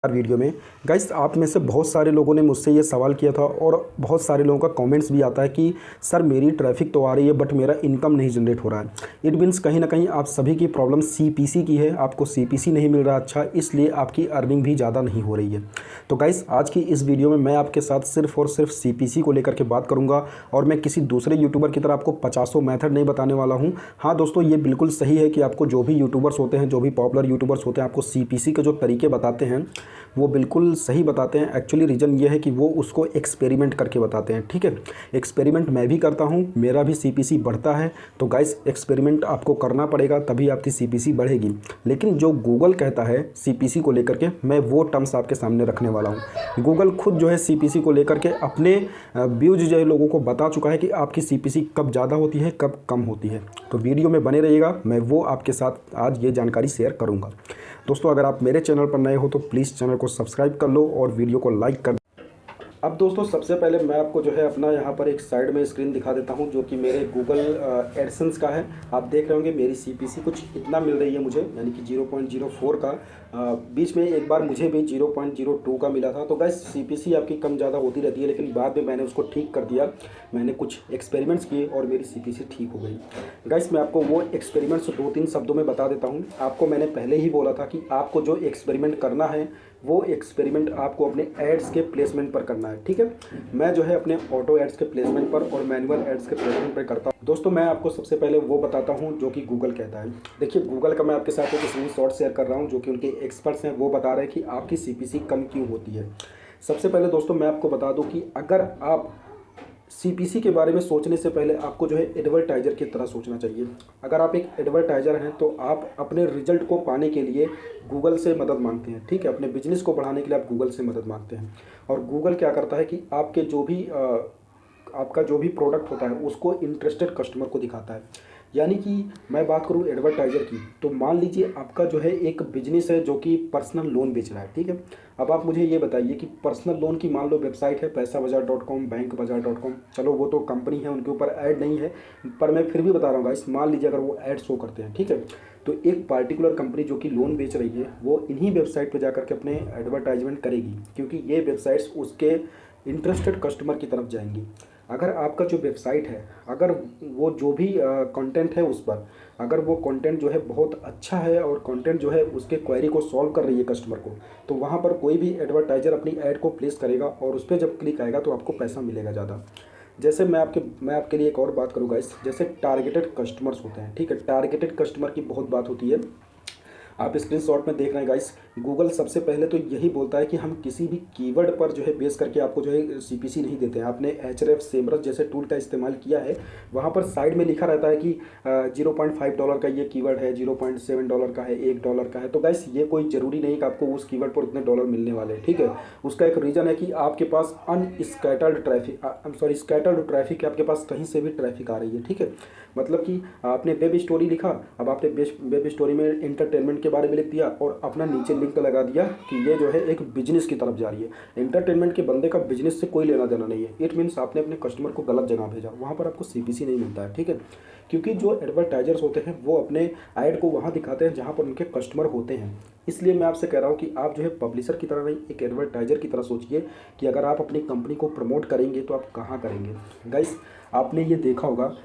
Video में guys, आप में से बहुत सारे लोगों ने मुझसे ये सवाल किया था और बहुत सारे लोगों का कमेंट्स भी आता है कि सर मेरी ट्रैफिक तो आ रही है बट मेरा इनकम नहीं जनरेट हो रहा है। इट मीन्स कहीं ना कहीं आप सभी की प्रॉब्लम सीपीसी की है, आपको सीपीसी नहीं मिल रहा अच्छा, इसलिए आपकी अर्निंग भी ज़्यादा नहीं हो रही है। तो गाइस, आज की इस वीडियो में मैं आपके साथ सिर्फ और सिर्फ सीपीसी को लेकर के बात करूँगा और मैं किसी दूसरे यूट्यूबर की तरह आपको 50 मेथड नहीं बताने वाला हूँ। हाँ दोस्तों, ये बिल्कुल सही है कि आपको जो भी यूट्यूबर्स होते हैं, जो भी पॉपुलर यूट्यूबर्स होते हैं, आपको सीपीसी के जो तरीके बताते हैं वो बिल्कुल सही बताते हैं। एक्चुअली रीज़न ये है कि वो उसको एक्सपेरिमेंट करके बताते हैं। ठीक है, एक्सपेरिमेंट मैं भी करता हूँ, मेरा भी सीपीसी बढ़ता है। तो गाइस, एक्सपेरिमेंट आपको करना पड़ेगा तभी आपकी सीपीसी बढ़ेगी। लेकिन जो गूगल कहता है सीपीसी को लेकर के, मैं वो टर्म्स आपके सामने रखने वाला हूँ। गूगल खुद जो है सीपीसी को लेकर के अपने व्यूज जो है लोगों को बता चुका है कि आपकी सीपीसी कब ज़्यादा होती है, कब कम होती है। तो वीडियो में बने रहिएगा, मैं वो आपके साथ आज ये जानकारी शेयर करूँगा। दोस्तों, अगर आप मेरे चैनल पर नए हो तो प्लीज़ चैनल को सब्सक्राइब कर लो और वीडियो को लाइक कर। अब दोस्तों, सबसे पहले मैं आपको जो है अपना यहाँ पर एक साइड में स्क्रीन दिखा देता हूँ जो कि मेरे गूगल एडसेंस का है। आप देख रहे होंगे मेरी सीपीसी कुछ इतना मिल रही है मुझे, यानी कि 0.04 का। बीच में एक बार मुझे भी 0.02 का मिला था। तो गाइस, सीपीसी आपकी कम ज़्यादा होती रहती है, लेकिन बाद में मैंने उसको ठीक कर दिया। मैंने कुछ एक्सपेरिमेंट्स किए और मेरी सीपीसी ठीक हो गई। गाइस, मैं आपको वो एक्सपेरिमेंट्स 2-3 शब्दों में बता देता हूँ। आपको मैंने पहले ही बोला था कि आपको जो एक्सपेरिमेंट करना है वो एक्सपेरिमेंट आपको अपने एड्स के प्लेसमेंट पर करना है। ठीक है, मैं जो है अपने ऑटो एड्स के प्लेसमेंट पर और मैनुअल एड्स के प्लेसमेंट पर करता हूँ। दोस्तों, मैं आपको सबसे पहले वो बताता हूँ जो कि गूगल कहता है। देखिए, गूगल का मैं आपके साथ एक स्क्रीनशॉट शेयर कर रहा हूँ जो कि उनके एक्सपर्ट्स हैं, वो बता रहे हैं कि आपकी सीपीसी कम क्यों होती है। सबसे पहले दोस्तों मैं आपको बता दूँ कि अगर आप सीपीसी के बारे में सोचने से पहले आपको जो है एडवर्टाइज़र की तरह सोचना चाहिए। अगर आप एक एडवर्टाइज़र हैं तो आप अपने रिजल्ट को पाने के लिए गूगल से मदद मांगते हैं। ठीक है, अपने बिजनेस को बढ़ाने के लिए आप गूगल से मदद मांगते हैं। और गूगल क्या करता है कि आपके जो भी आपका जो भी प्रोडक्ट होता है उसको इंटरेस्टेड कस्टमर को दिखाता है। यानी कि मैं बात करूं एडवर्टाइज़र की, तो मान लीजिए आपका जो है एक बिजनेस है जो कि पर्सनल लोन बेच रहा है। ठीक है, अब आप मुझे ये बताइए कि पर्सनल लोन की मान लो वेबसाइट है पैसाबाजार.com, बैंकबाजार.com। चलो वो तो कंपनी है, उनके ऊपर ऐड नहीं है, पर मैं फिर भी बता रहा हूँ गाइस, मान लीजिए अगर वो ऐड शो करते हैं। ठीक है, तो एक पार्टिकुलर कंपनी जो कि लोन बेच रही है वो इन्हीं वेबसाइट पर जाकर के अपने एडवर्टाइजमेंट करेगी, क्योंकि ये वेबसाइट्स उसके इंटरेस्टेड कस्टमर की तरफ जाएंगी। अगर आपका जो वेबसाइट है, अगर वो जो भी कंटेंट है उस पर, अगर वो कंटेंट जो है बहुत अच्छा है और कंटेंट जो है उसके क्वेरी को सॉल्व कर रही है कस्टमर को, तो वहाँ पर कोई भी एडवर्टाइज़र अपनी ऐड को प्लेस करेगा और उस पर जब क्लिक आएगा तो आपको पैसा मिलेगा ज़्यादा। जैसे मैं आपके लिए एक और बात करूँगा इस, जैसे टारगेटेड कस्टमर्स होते हैं। ठीक है, टारगेटेड कस्टमर की बहुत बात होती है। आप स्क्रीनशॉट में देख रहे हैं गाइस, गूगल सबसे पहले तो यही बोलता है कि हम किसी भी कीवर्ड पर जो है बेस करके आपको जो है सीपीसी नहीं देते हैं। आपने एचरेफ सेमरस जैसे टूल का इस्तेमाल किया है, वहाँ पर साइड में लिखा रहता है कि $0.5 का ये कीवर्ड है, $0.7 का है, $1 का है। तो गाइस, ये कोई ज़रूरी नहीं कि आपको उस कीवर्ड पर उतने डॉलर मिलने वाले हैं। ठीक है, उसका एक रीज़न है कि आपके पास अनस्कैटर्ड ट्रैफिक स्कैटर्ड ट्रैफिक है, आपके पास कहीं से भी ट्रैफिक आ रही है। ठीक है, मतलब कि आपने वेब स्टोरी लिखा, अब आपने वेब स्टोरी में एंटरटेनमेंट के बारे में लिख दिया और अपना नीचे लिंक लगा दिया कि ये जो है एक बिजनेस की तरफ जा रही है। एंटरटेनमेंट के बंदे का बिजनेस से कोई लेना देना नहीं है। इट मीन्स आपने अपने कस्टमर को गलत जगह भेजा, वहाँ पर आपको सीपीसी नहीं मिलता है। ठीक है, क्योंकि जो एडवर्टाइजर्स होते हैं वो अपने ऐड को वहाँ दिखाते हैं जहाँ पर उनके कस्टमर होते हैं। इसलिए मैं आपसे कह रहा हूँ कि आप जो है पब्लिशर की तरह नहीं, एक एडवर्टाइजर की तरह सोचिए कि अगर आप अपनी कंपनी को प्रमोट करेंगे तो आप कहाँ करेंगे। गाइस, आपने ये देखा होगा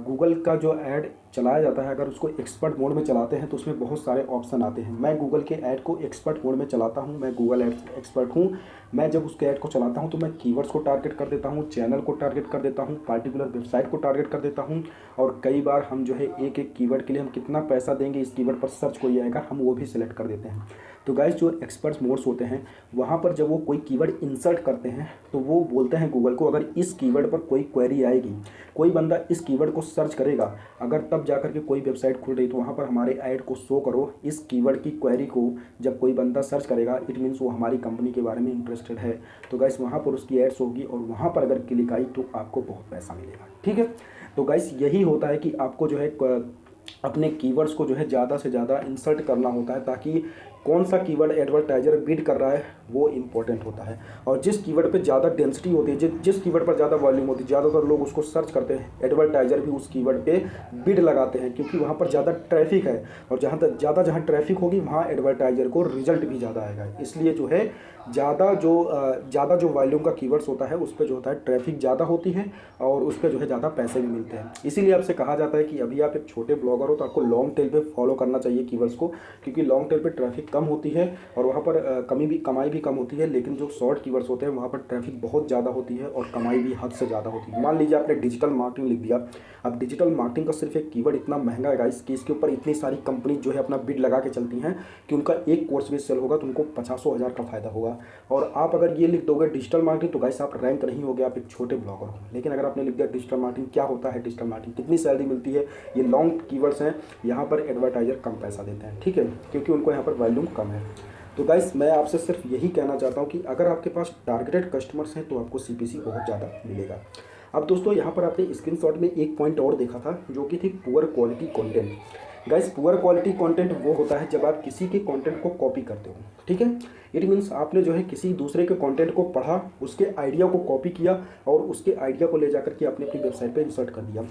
गूगल का जो ऐड चलाया जाता है, अगर उसको एक्सपर्ट मोड में चलाते हैं तो उसमें बहुत सारे ऑप्शन आते हैं। मैं गूगल के ऐड को एक्सपर्ट मोड में चलाता हूं, मैं गूगल एड्स एक्सपर्ट हूं। मैं जब उसके ऐड को चलाता हूं तो मैं कीवर्ड्स को टारगेट कर देता हूं, चैनल को टारगेट कर देता हूं, पार्टिकुलर वेबसाइट को टारगेट कर देता हूं, और कई बार हम जो है एक एक कीवर्ड के लिए हम कितना पैसा देंगे, इस कीवर्ड पर सर्च कोई आएगा, हम वो भी सिलेक्ट कर देते हैं। तो गाइस, जो एक्सपर्ट्स मोड्स होते हैं वहाँ पर जब वो कोई कीवर्ड इंसर्ट करते हैं तो वो बोलते हैं गूगल को, अगर इस कीवर्ड पर कोई क्वेरी आएगी, कोई बंदा इस कीवर्ड को सर्च करेगा, अगर तब जाकर के कोई वेबसाइट खुल रही तो वहाँ पर हमारे ऐड को शो करो, इस कीवर्ड की क्वेरी को जब कोई बंदा सर्च करेगा, इट मीन्स वो हमारी कंपनी के बारे में इंटरेस्टेड है। तो गाइस, वहाँ पर उसकी एड्स होगी और वहाँ पर अगर क्लिक आई तो आपको बहुत पैसा मिलेगा। ठीक है, तो गाइस, यही होता है कि आपको जो है अपने कीवर्ड्स को जो है ज़्यादा से ज़्यादा इंसर्ट करना होता है ताकि कौन सा कीवर्ड एडवर्टाइजर बिड कर रहा है वो इंपॉर्टेंट होता है। और जिस कीवर्ड पे ज़्यादा डेंसिटी होती है, जिस कीवर्ड पर ज़्यादा वॉल्यूम होती है, ज़्यादातर लोग उसको सर्च करते हैं, एडवर्टाइजर भी उस कीवर्ड पे बिड लगाते हैं, क्योंकि वहाँ पर ज़्यादा ट्रैफिक है। और जहाँ ट्रैफिक होगी वहाँ एडवर्टाइजर को रिजल्ट भी ज़्यादा आएगा। इसलिए जो है ज़्यादा जो वॉल्यूम का कीवर्ड्स होता है उस पर जो होता है ट्रैफिक ज़्यादा होती है और उस पर जो है ज़्यादा पैसे भी मिलते हैं। इसीलिए आपसे कहा जाता है कि अभी आप एक छोटे ब्लॉगर हो तो आपको लॉन्ग टेल पे फॉलो करना चाहिए कीवर्ड्स को, क्योंकि लॉन्ग टेल पे ट्रैफिक कम होती है और वहाँ पर कमाई भी कम होती है। लेकिन जो शॉर्ट कीवर्ड्स होते हैं वहाँ पर ट्रैफिक बहुत ज़्यादा होती है और कमाई भी हद से ज़्यादा होती है। मान लीजिए आपने डिजिटल मार्केटिंग लिख दिया। अब डिजिटल मार्केटिंग का सिर्फ एक कीवर्ड इतना महंगा है गाइस कि इसके ऊपर इतनी सारी कंपनी जो है अपना बिड लगा के चलती हैं कि उनका एक कोर्स भी सेल होगा तो उनको 50,000 का फ़ायदा होगा। और आप अगर ये लिख दोगे डिजिटल मार्केटिंग तो गाइस आप रैंक नहीं होगे, आप एक छोटे ब्लॉगर हो। लेकिन अगर आपने लिख दिया डिजिटल मार्केटिंग, क्या होता है डिजिटल मार्केटिंग, कितनी सैलरी मिलती है, ये लॉन्ग कीवर्ड्स हैं, यहाँ पर एडवर्टाइजर कम पैसा देते हैं, ठीक है, क्योंकि उनको यहाँ पर वॉल्यूम कम है। तो गाइस मैं आपसे सिर्फ यही कहना चाहता हूँ कि अगर आपके पास टारगेटेड कस्टमर्स हैं तो आपको सीपीसी बहुत ज़्यादा मिलेगा। अब दोस्तों यहाँ पर आपने स्क्रीनशॉट में एक पॉइंट और देखा था जो कि थी poor quality content. Guys poor quality content वो होता है जब आप किसी के कंटेंट को कॉपी करते हो, ठीक है। इट मीन्स आपने जो है किसी दूसरे के कंटेंट को पढ़ा, उसके आइडिया को कॉपी किया और उसके आइडिया को ले जाकर के आपने अपनी वेबसाइट पे इंसर्ट कर दिया।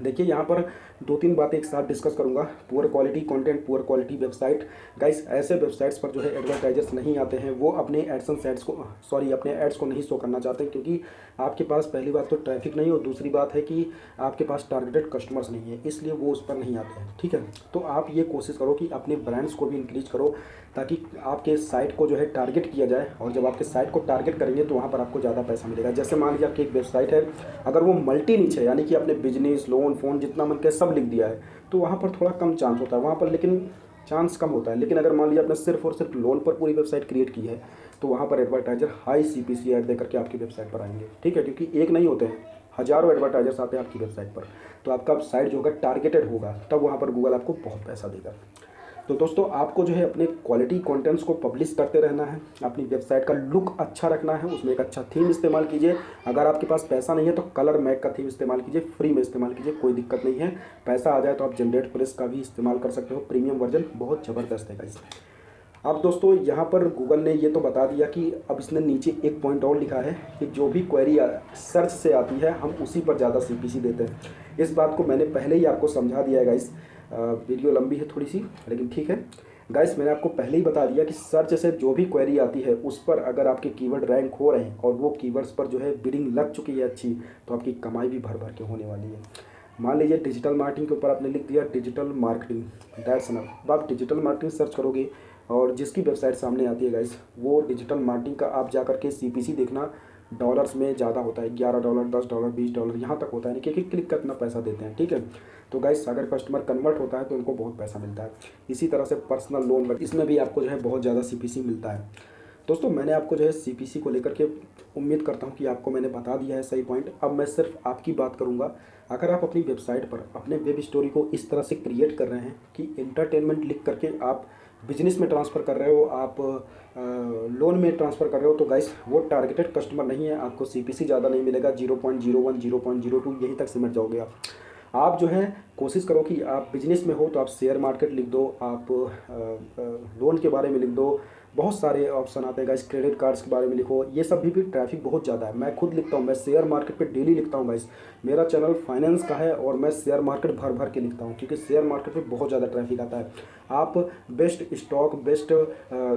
देखिए यहाँ पर 2-3 बातें एक साथ डिस्कस करूँगा। Poor quality content, poor quality website. Guys ऐसे वेबसाइट्स पर जो है एडवर्टाइजर्स नहीं आते हैं, वो अपने अपने एड्स को नहीं शो करना चाहते, क्योंकि आपके पास पहली बात तो ट्रैफिक नहीं और दूसरी बात है कि आपके पास टारगेटेड कस्टमर्स नहीं है, इसलिए वो उस पर नहीं आते हैं, ठीक है। तो आप ये कोशिश करो कि अपने ब्रांड्स को भी इंक्रीज करो ताकि आपके साइट को जो है टारगेट किया जाए, और जब आपके साइट को टारगेट करेंगे तो वहाँ पर आपको ज़्यादा पैसा मिलेगा। जैसे मान लीजिए आपकी एक वेबसाइट है, अगर वो मल्टी नीच है, यानी कि आपने बिजनेस, लोन, फ़ोन जितना मन के सब लिख दिया है, तो वहाँ पर थोड़ा कम चांस होता है, वहाँ पर लेकिन चांस कम होता है। लेकिन अगर मान लीजिए आपने सिर्फ और सिर्फ लोन पर पूरी वेबसाइट क्रिएट की है तो वहाँ पर एडवर्टाइजर हाई सीपीसी ऐड देकर के आपकी वेबसाइट पर आएंगे, ठीक है, क्योंकि एक नहीं होते हैं, हज़ारों एडवर्टाइजर्स आते हैं आपकी वेबसाइट पर। तो आपका साइट जो होगा टारगेटेड होगा, तब वहाँ पर गूगल आपको बहुत पैसा देगा। तो दोस्तों आपको जो है अपने क्वालिटी कंटेंट्स को पब्लिश करते रहना है, अपनी वेबसाइट का लुक अच्छा रखना है, उसमें एक अच्छा थीम इस्तेमाल कीजिए। अगर आपके पास पैसा नहीं है तो कलर मैक का थीम इस्तेमाल कीजिए, फ्री में इस्तेमाल कीजिए, कोई दिक्कत नहीं है। पैसा आ जाए तो आप जनरेट प्लस का भी इस्तेमाल कर सकते हो, प्रीमियम वर्जन बहुत ज़बरदस्त है इसमें। अब दोस्तों यहाँ पर गूगल ने ये तो बता दिया कि अब इसने नीचे एक पॉइंट और लिखा है कि जो भी क्वेरी सर्च से आती है हम उसी पर ज़्यादा सीपीसी देते हैं। इस बात को मैंने पहले ही आपको समझा दिया है गाइस, वीडियो लंबी है थोड़ी सी लेकिन ठीक है गाइस, मैंने आपको पहले ही बता दिया कि सर्च से जो भी क्वेरी आती है उस पर अगर आपके कीवर्ड रैंक हो रहे हैं और वो कीवर्ड्स पर जो है बिडिंग लग चुकी है अच्छी, तो आपकी कमाई भी भर भर के होने वाली है। मान लीजिए डिजिटल मार्केटिंग के ऊपर आपने लिख दिया डिजिटल मार्केटिंग, दैट्स इनफ। अब आप डिजिटल मार्केटिंग सर्च करोगे और जिसकी वेबसाइट सामने आती है गाइस, वो डिजिटल मार्केटिंग का आप जा करके सीपीसी देखना, डॉलर्स में ज़्यादा होता है, $11, $10, $20 यहाँ तक होता है, कि क्लिक का इतना पैसा देते हैं, ठीक है। तो गाइस अगर कस्टमर कन्वर्ट होता है तो उनको बहुत पैसा मिलता है। इसी तरह से पर्सनल लोन, इसमें भी आपको जो है बहुत ज़्यादा सीपीसी मिलता है। दोस्तों मैंने आपको जो है सीपीसी को लेकर के उम्मीद करता हूँ कि आपको मैंने बता दिया है सही पॉइंट। अब मैं सिर्फ आपकी बात करूँगा। अगर आप अपनी वेबसाइट पर अपने वेब स्टोरी को इस तरह से क्रिएट कर रहे हैं कि एंटरटेनमेंट लिख करके आप बिजनेस में ट्रांसफ़र कर रहे हो, आप लोन में ट्रांसफ़र कर रहे हो, तो गाइस वो टारगेटेड कस्टमर नहीं है, आपको सीपीसी ज़्यादा नहीं मिलेगा, 0.01 0.02 यहीं तक सिमट जाओगे आप जो है कोशिश करो कि आप बिजनेस में हो तो आप शेयर मार्केट लिख दो, आप लोन के बारे में लिख दो, बहुत सारे ऑप्शन आते हैं गाइस, क्रेडिट कार्ड्स के बारे में लिखो, ये सब भी ट्रैफिक बहुत ज़्यादा है। मैं खुद लिखता हूँ, मैं शेयर मार्केट पे डेली लिखता हूँ गाइस, मेरा चैनल फाइनेंस का है और मैं शेयर मार्केट भर भर के लिखता हूँ क्योंकि शेयर मार्केट पे बहुत ज़्यादा ट्रैफिक आता है। आप बेस्ट स्टॉक, बेस्ट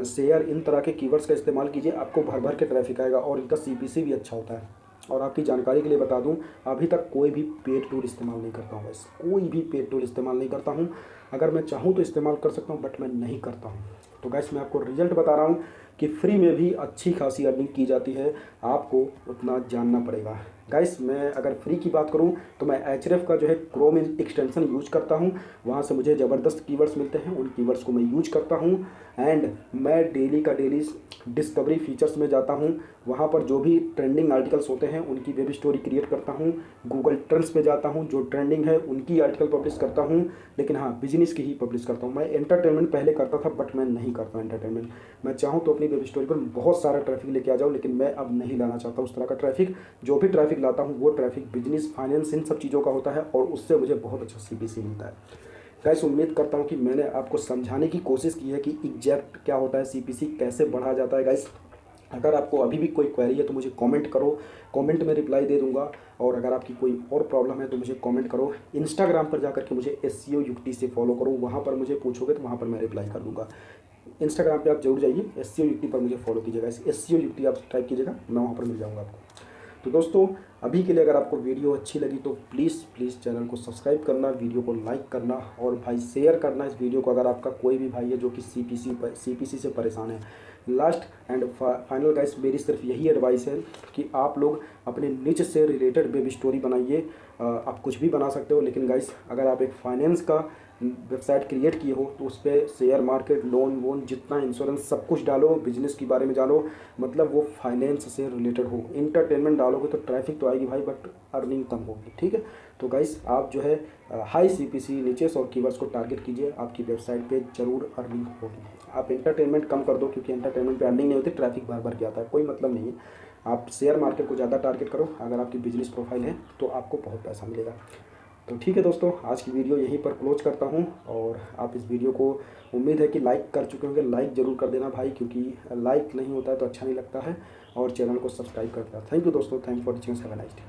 शेयर, इन तरह के कीवर्ड्स का इस्तेमाल कीजिए, आपको भर भर के ट्रैफिक आएगा और इनका सीपीसी भी अच्छा होता है। और आपकी जानकारी के लिए बता दूं, अभी तक कोई भी पेड टूल इस्तेमाल नहीं करता हूं बस, कोई भी पेड टूल इस्तेमाल नहीं करता हूं। अगर मैं चाहूं तो इस्तेमाल कर सकता हूं बट मैं नहीं करता हूं। तो गैस मैं आपको रिजल्ट बता रहा हूं कि फ्री में भी अच्छी खासी अर्निंग की जाती है, आपको उतना जानना पड़ेगा। गाइस मैं अगर फ्री की बात करूं तो मैं एचरेफ का जो है क्रोम एक्सटेंशन यूज करता हूं, वहां से मुझे ज़बरदस्त कीवर्ड्स मिलते हैं, उन कीवर्ड्स को मैं यूज करता हूं। एंड मैं डेली का डेली डिस्कवरी फीचर्स में जाता हूं, वहां पर जो भी ट्रेंडिंग आर्टिकल्स होते हैं उनकी वेब स्टोरी क्रिएट करता हूं, गूगल ट्रेंड्स पे जाता हूं, जो ट्रेंडिंग है उनकी आर्टिकल पब्लिश करता हूं, लेकिन हाँ बिजनेस की ही पब्लिश करता हूं। मैं एंटरटेनमेंट पहले करता था बट मैं नहीं करता एंटरटेनमेंट। मैं चाहूँ तो अपनी वेब स्टोरी पर बहुत सारा ट्रैफिक लेके आ जाऊँ, लेकिन मैं अब नहीं लाना चाहता उस तरह का ट्रैफिक। जो भी ट्रैफिक लाता हूँ वो ट्रैफिक बिजनेस, फाइनेंस, इन सब चीज़ों का होता है और उससे मुझे बहुत अच्छा सीपीसी मिलता है। गाइस उम्मीद करता हूँ कि मैंने आपको समझाने की कोशिश की है कि एग्जैक्ट क्या होता है सीपीसी, कैसे बढ़ा जाता है। गाइस अगर आपको अभी भी कोई क्वेरी है तो मुझे कमेंट करो, कमेंट में रिप्लाई दे दूंगा। और अगर आपकी कोई और प्रॉब्लम है तो मुझे कमेंट करो। इंस्टाग्राम पर जाकर के मुझे SEO युक्ति से फॉलो करो, वहाँ पर मुझे पूछोगे तो वहाँ पर मैं रिप्लाई कर दूंगा। इंस्टाग्राम पे आप जरूर जाइए, SEO युक्ति पर मुझे फॉलो कीजिएगा। SEO युक्ति आप टाइप कीजिएगा, मैं वहाँ पर मिल जाऊँगा आपको। तो दोस्तों अभी के लिए अगर आपको वीडियो अच्छी लगी तो प्लीज़ चैनल को सब्सक्राइब करना, वीडियो को लाइक करना और भाई शेयर करना इस वीडियो को, अगर आपका कोई भी भाई है जो कि सीपीसी से परेशान है। लास्ट एंड फाइनल गाइस मेरी सिर्फ यही एडवाइस है कि आप लोग अपने निच से रिलेटेड वेब स्टोरी बनाइए। आप कुछ भी बना सकते हो, लेकिन गाइस अगर आप एक फाइनेंस का वेबसाइट क्रिएट किए हो तो उस पर शेयर मार्केट, लोन वोन, जितना इंश्योरेंस सब कुछ डालो, बिजनेस के बारे में जानो, मतलब वो फाइनेंस से रिलेटेड हो। इंटरटेनमेंट डालोगे तो ट्रैफिक तो आएगी भाई, बट अर्निंग कम होगी। ठीक है, तो गाइस आप जो है हाई सीपीसी नीचेस और कीवर्ड्स को टारगेट कीजिए, आपकी वेबसाइट पे जरूर अर्निंग होगी। आप एंटरटेनमेंट कम कर दो, क्योंकि एंटरटेनमेंट पे अर्निंग नहीं होती, ट्रैफिक बार बार के आता है, कोई मतलब नहीं है। आप शेयर मार्केट को ज़्यादा टारगेट करो, अगर आपकी बिजनेस प्रोफाइल है तो आपको बहुत पैसा मिलेगा। तो ठीक है दोस्तों, आज की वीडियो यहीं पर क्लोज करता हूं। और आप इस वीडियो को उम्मीद है कि लाइक कर चुके होंगे, लाइक ज़रूर कर देना भाई, क्योंकि लाइक नहीं होता है तो अच्छा नहीं लगता है। और चैनल को सब्सक्राइब कर देना। थैंक यू दोस्तों, thank for watching, have a nice day.